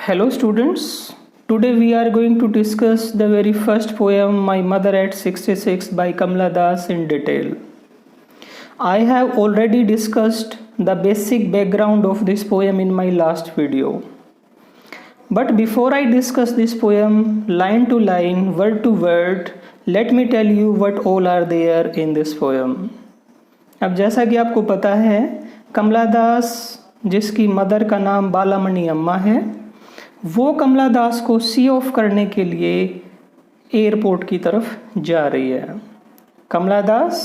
Hello students, today we are going to discuss the very first poem My Mother at 66 by Kamala Das in detail. I have already discussed the basic background of this poem in my last video. But before I discuss this poem line to line, word to word, let me tell you what all are there in this poem. अब जैसा कि आपको पता है, कमला दास जिसकी mother का नाम बालामणि अम्मा है, वो कमला दास को सी ऑफ करने के लिए एयरपोर्ट की तरफ जा रही है। कमला दास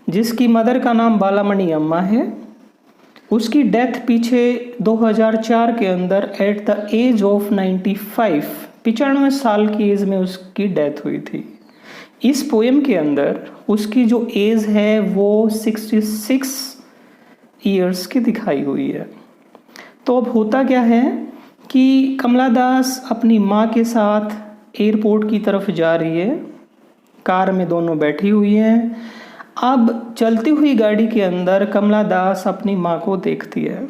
जिसकी मदर का नाम बालामणि अम्मा है, उसकी डेथ पीछे 2004 के अंदर एट द एज ऑफ 95 साल की एज में उसकी डेथ हुई थी। इस पोएम के अंदर उसकी जो एज है वो 66 ईयर्स की दिखाई हुई है। तो अब होता क्या है कि कमला दास अपनी माँ के साथ एयरपोर्ट की तरफ जा रही है, कार में दोनों बैठी हुई हैं। अब चलती हुई गाड़ी के अंदर कमला दास अपनी माँ को देखती है।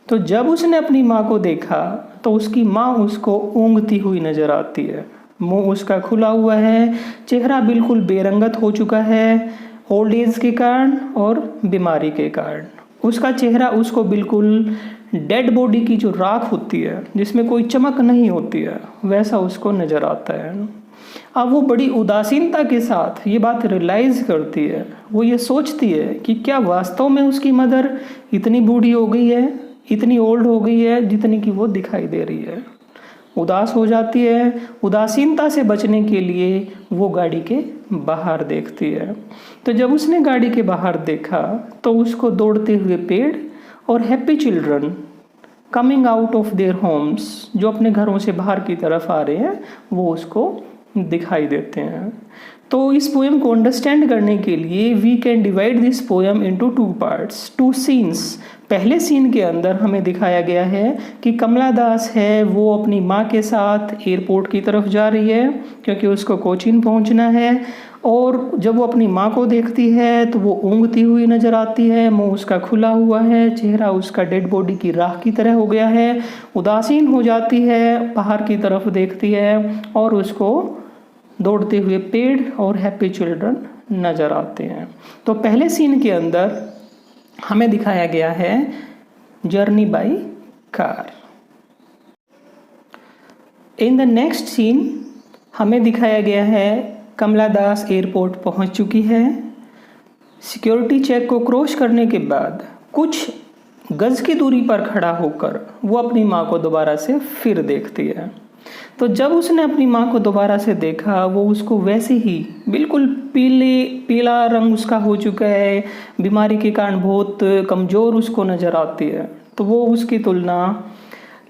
तो जब उसने अपनी माँ को देखा तो उसकी माँ उसको ऊँघती हुई नज़र आती है। मुंह उसका खुला हुआ है, चेहरा बिल्कुल बेरंगत हो चुका है ओल्ड एज के कारण और बीमारी के कारण। उसका चेहरा उसको बिल्कुल डेड बॉडी की जो राख होती है जिसमें कोई चमक नहीं होती है वैसा उसको नज़र आता है। अब वो बड़ी उदासीनता के साथ ये बात रियलाइज़ करती है। वो ये सोचती है कि क्या वास्तव में उसकी मदर इतनी बूढ़ी हो गई है, इतनी ओल्ड हो गई है जितनी कि वो दिखाई दे रही है। उदास हो जाती है। उदासीनता से बचने के लिए वो गाड़ी के बाहर देखती है। तो जब उसने गाड़ी के बाहर देखा तो उसको दौड़ते हुए पेड़ और happy children coming out of their homes, जो अपने घरों से बाहर की तरफ आ रहे हैं, वो उसको दिखाई देते हैं। तो इस पोएम को अंडरस्टैंड करने के लिए we can divide this poem into two parts, two scenes. पहले सीन के अंदर हमें दिखाया गया है कि कमला दास है वो अपनी माँ के साथ एयरपोर्ट की तरफ जा रही है क्योंकि उसको कोचीन पहुँचना है। और जब वो अपनी माँ को देखती है तो वो ऊँघती हुई नज़र आती है, मुंह उसका खुला हुआ है, चेहरा उसका डेड बॉडी की राख की तरह हो गया है, उदासीन हो जाती है, बाहर की तरफ देखती है और उसको दौड़ते हुए पेड़ और हैप्पी चिल्ड्रन नज़र आते हैं। तो पहले सीन के अंदर हमें दिखाया गया है journey by car. In the next scene हमें दिखाया गया है कमला दास एयरपोर्ट पहुंच चुकी है। सिक्योरिटी चेक को क्रॉस करने के बाद कुछ गज की दूरी पर खड़ा होकर वो अपनी माँ को दोबारा से फिर देखती है। तो जब उसने अपनी माँ को दोबारा से देखा वो उसको वैसे ही बिल्कुल पीला रंग उसका हो चुका है, बीमारी के कारण बहुत कमज़ोर उसको नज़र आती है। तो वो उसकी तुलना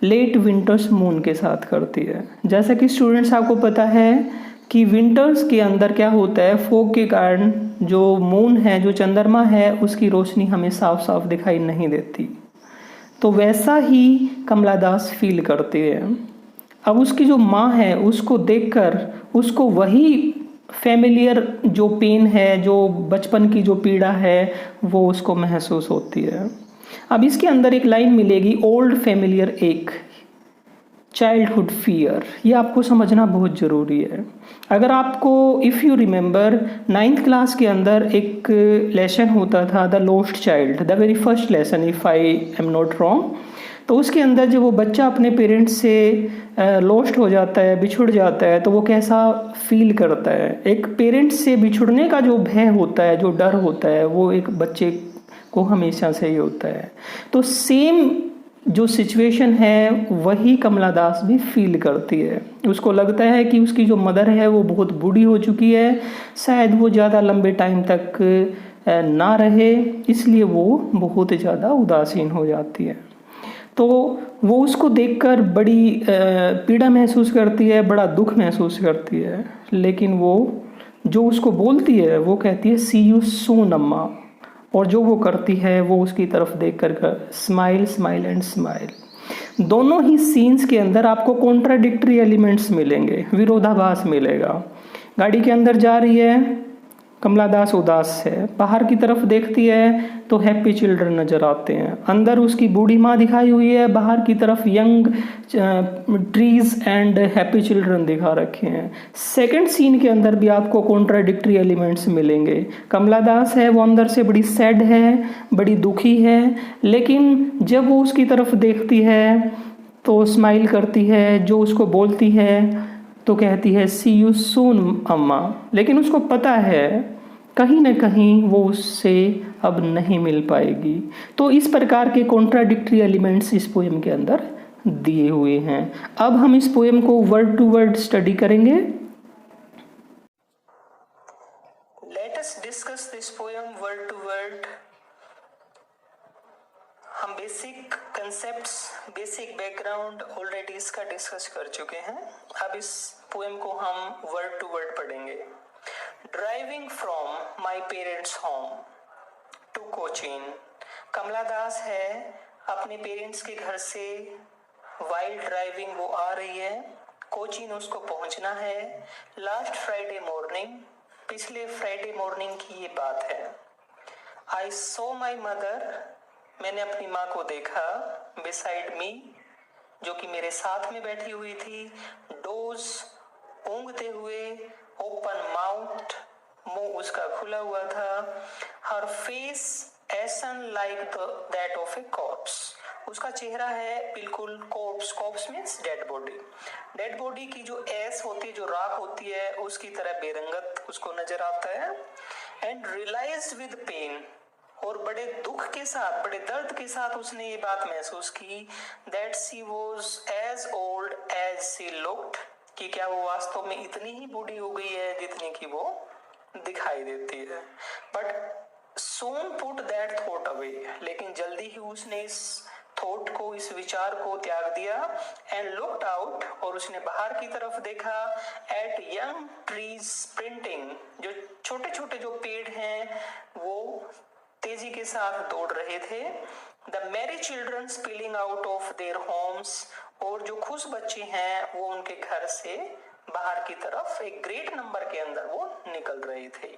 लेट विंटर्स मून के साथ करती है। जैसा कि स्टूडेंट्स आपको पता है कि विंटर्स के अंदर क्या होता है, फॉग के कारण जो मून है, जो चंद्रमा है, उसकी रोशनी हमें साफ साफ दिखाई नहीं देती। तो वैसा ही कमला दास फील करती है। अब उसकी जो माँ है उसको देखकर उसको वही फैमिलियर जो पेन है, जो बचपन की जो पीड़ा है, वो उसको महसूस होती है। अब इसके अंदर एक लाइन मिलेगी, ओल्ड फैमिलियर एक चाइल्डहुड फियर। ये आपको समझना बहुत ज़रूरी है। अगर आपको if you remember 9th class के अंदर एक लेसन होता था the lost child, the very first lesson if I am not wrong. तो उसके अंदर जब वो बच्चा अपने पेरेंट्स से लॉस्ट हो जाता है, बिछुड़ जाता है, तो वो कैसा फील करता है। एक पेरेंट्स से बिछुड़ने का जो भय होता है, जो डर होता है, वो एक बच्चे को हमेशा से ही होता है। तो सेम जो सिचुएशन है वही कमला दास भी फील करती है। उसको लगता है कि उसकी जो मदर है वो बहुत बूढ़ी हो चुकी है, शायद वो ज़्यादा लंबे टाइम तक ना रहे, इसलिए वो बहुत ज़्यादा उदासीन हो जाती है। तो वो उसको देखकर बड़ी पीड़ा महसूस करती है, बड़ा दुख महसूस करती है। लेकिन वो जो उसको बोलती है वो कहती है सी यू सून अम्मा, और जो वो करती है वो उसकी तरफ देखकर स्माइल स्माइल एंड स्माइल। दोनों ही सीन्स के अंदर आपको कॉन्ट्राडिक्टरी एलिमेंट्स मिलेंगे, विरोधाभास मिलेगा। गाड़ी के अंदर जा रही है, कमला दास उदास है, बाहर की तरफ देखती है तो हैप्पी चिल्ड्रन नजर आते हैं। अंदर उसकी बूढ़ी माँ दिखाई हुई है, बाहर की तरफ young trees and happy children दिखा रखे हैं। सेकंड सीन के अंदर भी आपको कॉन्ट्राडिक्टरी एलिमेंट्स मिलेंगे। कमला दास है वो अंदर से बड़ी सैड है, बड़ी दुखी है, लेकिन जब वो उसकी तरफ देखती है तो स्माइल करती है, जो उसको बोलती है तो कहती है सी यू सून अम्मा, लेकिन उसको पता है कहीं ना कहीं वो उससे अब नहीं मिल पाएगी। तो इस प्रकार के कॉन्ट्राडिक्टरी एलिमेंट्स इस पोएम के अंदर दिए हुए हैं। अब हम इस पोएम को वर्ड टू वर्ड स्टडी करेंगे। Let us discuss this poem word to word. हम basic concepts, basic background already इसका डिस्कस कर चुके हैं। अब इस पोएम को हम वर्ड टू वर्ड पढ़ेंगे। Driving from my parents home to Cochin. Kamala Das है अपने पेरेंट्स के घर से वाइल ड्राइविंग वो आ रही है, कोचीन उसको पहुंचना है। लास्ट फ्राइडे मॉर्निंग, पिछले फ्राइडे मॉर्निंग की ये बात है। आई सो माई मदर, मैंने अपनी माँ को देखा, बिसाइड मी, जो कि मेरे साथ में बैठी हुई थी। डोज, ऊँघते हुए, ओपन माउथ, मुंह उसका खुला हुआ था। Her face ashen like that of a corpse, उसका चेहरा है बिल्कुल corpse, corpse means dead body. Dead body की जो एस होती है, जो राख होती है, उसकी तरह बेरंगत उसको नजर आता है। एंड रियलाइज्ड विद पेन, और बड़े दुख के साथ, बड़े दर्द के साथ उसने ये बात महसूस की that she was as old as she looked, कि क्या वो वास्तव में इतनी ही बूढ़ी हो गई है जितनी की वो दिखाई देती है। But Son put that thought away, लेकिन जल्दी ही उसने इस थॉट को, इस विचार को त्याग दिया। एंड लुक्ड आउट, और उसने बाहर की तरफ देखा। एट यंग ट्रीज स्प्रिंटिंग, जो छोटे छोटे जो पेड़ हैं वो तेजी के साथ दौड़ रहे थे। The Mary children spilling out of their homes, और जो खुश बच्चे हैं वो उनके घर से बाहर की तरफ एक ग्रेट नंबर के अंदर वो निकल रहे थे।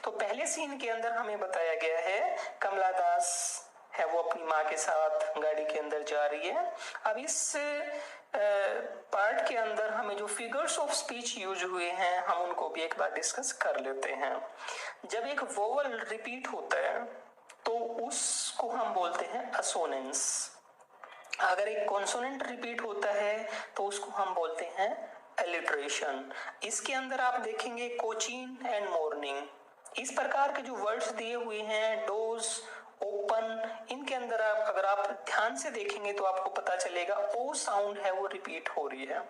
तो पहले सीन के अंदर हमें बताया गया है कमला दास है वो अपनी माँ के साथ गाड़ी के अंदर जा रही है। अब इस पार्ट के अंदर हमें जो फिगर्स ऑफ स्पीच यूज हुए हैं हम उनको भी एक बार डिस्कस कर लेते हैं। जब एक वोवल रिपीट होता है तो उसको हम बोलते हैं असोनेंस। अगर एक कॉन्सोनेंट रिपीट होता है तो उसको हम बोलते हैं एलिट्रेशन। इसके अंदर आप देखेंगे कोचीन एंड मॉर्निंग, इस प्रकार के जो वर्ड्स दिए हुए हैं, डोज, ओपन, इनके अंदर अगर आप ध्यान से देखेंगे तो आपको पता चलेगा ओ साउंड है वो रिपीट हो रही है।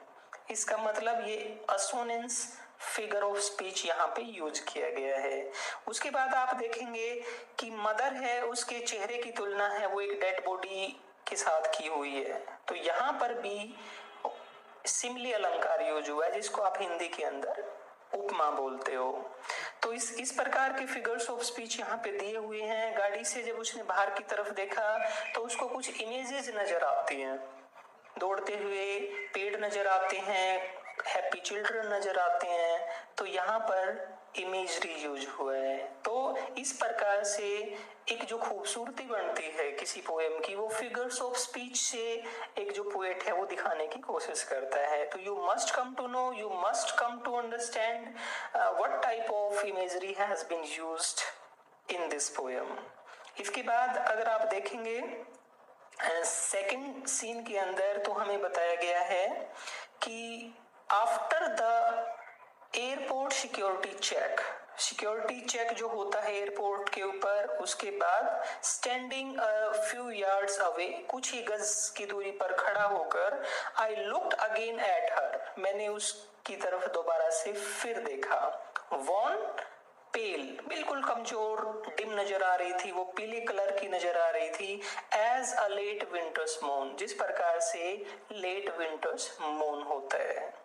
इसका मतलब ये असोनेंस फिगर ऑफ स्पीच यहाँ पे यूज किया गया है। उसके बाद आप देखेंगे कि मदर है, उसके चेहरे की तुलना है वो एक डेड बॉडी के साथ की हुई है। तो यहाँ पर भी सिमिली अलंकार यूज हुआ है जिसको आप हिंदी के अंदर उपमा बोलते हो। तो इस प्रकार के फिगर्स ऑफ स्पीच यहाँ पे दिए हुए हैं। गाड़ी से जब उसने बाहर की तरफ देखा तो उसको कुछ इमेजेस नजर आती हैं, दौड़ते हुए पेड़ नजर आते हैं, हैप्पी चिल्ड्रन नजर आते हैं। तो यहाँ पर इमेजरी यूज हुआ है। तो इस प्रकार से एक जो खूबसूरती बनती है किसी पोएम की, वो फिगर्स ऑफ स्पीच से एक जो पोएट है वो दिखाने की कोशिश करता है। तो you must come to know, you must come to understand what type of imagery has been used in this poem. इसके बाद अगर आप देखेंगे सेकंड सीन के अंदर तो हमें बताया गया है कि after the airport security check जो होता है एयरपोर्ट के ऊपर, उसके बाद standing a few yards away, कुछ ही गज की दूरी पर खड़ा होकर, I looked again at her, मैंने उसकी तरफ दोबारा से फिर देखा। वॉन, पेल, बिल्कुल कमजोर, डिम नजर आ रही थी, वो पीले कलर की नजर आ रही थी। As a late winter's moon, जिस प्रकार से लेट विंटर्स मून होता है,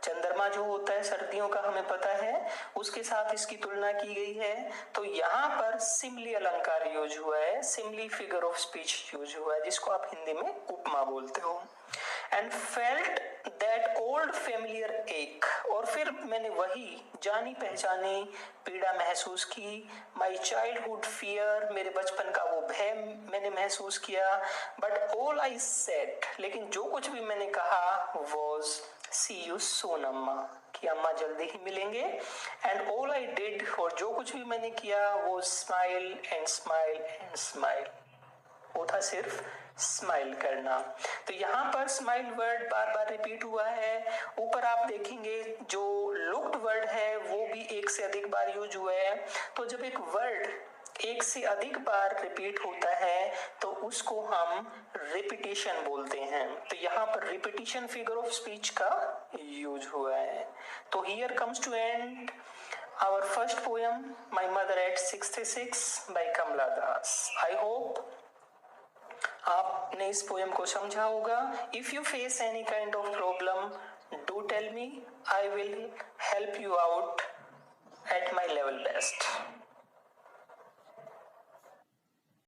चंद्रमा जो होता है सर्दियों का हमें पता है, उसके साथ इसकी तुलना की गई है। तो यहाँ पर सिमिली अलंकार यूज हुआ है, simile figure of speech use हुआ है, जिसको आप हिंदी में उपमा बोलते हो। And felt that old familiar एक, और फिर मैंने वही जानी पहचानी पीड़ा महसूस की। माई चाइल्डहुड फियर, मेरे बचपन का वो भय मैंने महसूस किया। बट ऑल आई सेड, लेकिन जो कुछ भी मैंने कहा वॉज सी यू सून अम्मा, कि अम्मा जल्दी ही मिलेंगे। एंड ऑल आई डिड, और जो कुछ भी मैंने किया वो smile and smile and smile, वो था सिर्फ स्माइल करना। तो यहाँ पर स्माइल वर्ड बार बार रिपीट हुआ है। ऊपर आप देखेंगे जो लुक्ड वर्ड है वो भी एक से अधिक बार यूज हुआ है। तो जब एक वर्ड एक से अधिक बार रिपीट होता है तो उसको हम रिपीटिशन बोलते हैं। तो यहाँ पर रिपीटिशन फिगर ऑफ स्पीच का यूज हुआ है। तो here comes to end our first poem, My Mother at 66 by Kamla Das. I hope आपने इस पोएम को समझा होगा। If you face any kind of problem do tell me, I will help you out at my level best.